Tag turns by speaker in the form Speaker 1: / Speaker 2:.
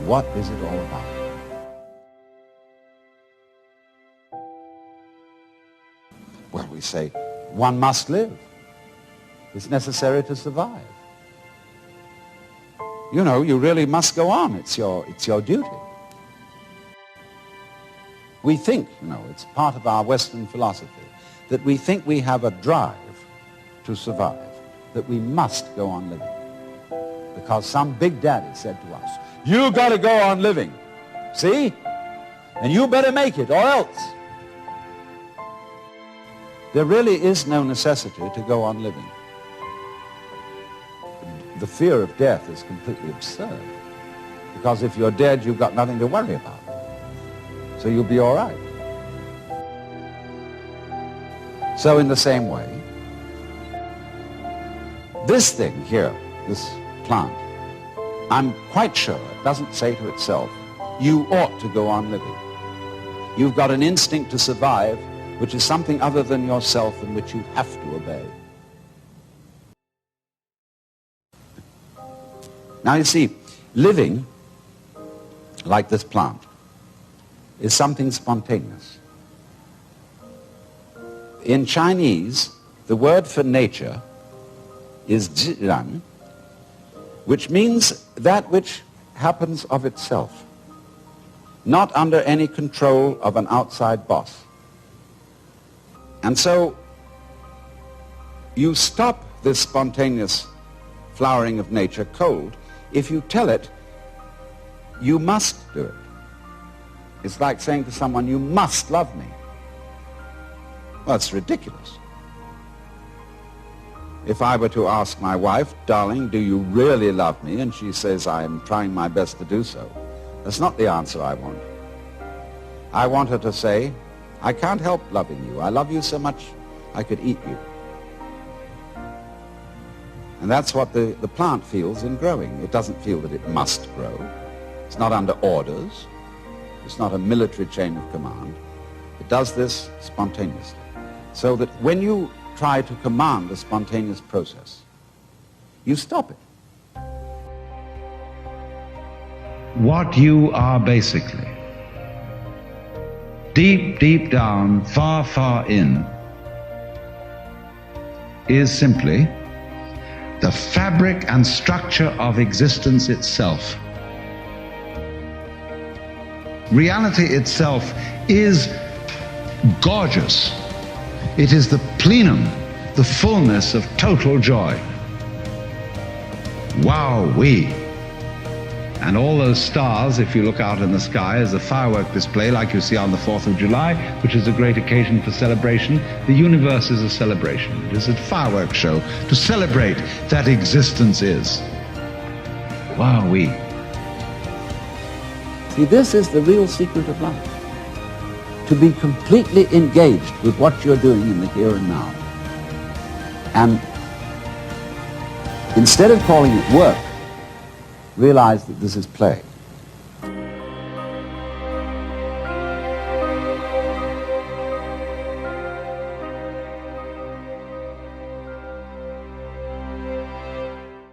Speaker 1: And what is it all about? Well, we say, one must live. It's necessary to survive. You know, you really must go on. It's your duty. We think, you know, it's part of our Western philosophy, that we think we have a drive to survive, that we must go on living. Because some big daddy said to us, you got to go on living. See? And you better make it or else. There really is no necessity to go on living. The fear of death is completely absurd. Because if you're dead, you've got nothing to worry about. So you'll be all right. So in the same way, this thing here, this plant, I'm quite sure it doesn't say to itself, you ought to go on living. You've got an instinct to survive, which is something other than yourself and which you have to obey. Now you see, living, like this plant, is something spontaneous. In Chinese, the word for nature is zhiran, which means that which happens of itself, not under any control of an outside boss. And so you stop this spontaneous flowering of nature cold if you tell it you must do it. It's like saying to someone, you must love me. Well, it's ridiculous. If I were to ask my wife, darling, do you really love me? And she says, I'm trying my best to do so. That's not the answer I want. I want her to say, I can't help loving you. I love you so much I could eat you. And that's what the plant feels in growing. It doesn't feel that it must grow. It's not under orders. It's not a military chain of command. It does this spontaneously. So that when you try to command a spontaneous process, you stop it.
Speaker 2: What you are basically, deep, deep down, far, far in, is simply the fabric and structure of existence itself. Reality itself is gorgeous. It is the plenum, the fullness of total joy. Wow-wee. And all those stars, if you look out in the sky, as a firework display like you see on the 4th of July, which is a great occasion for celebration. The universe is a celebration. It is a fireworks show to celebrate that existence is. Wow-wee.
Speaker 1: See, this is the real secret of life. To be completely engaged with what you're doing in the here and now. And instead of calling it work, realize that this is play.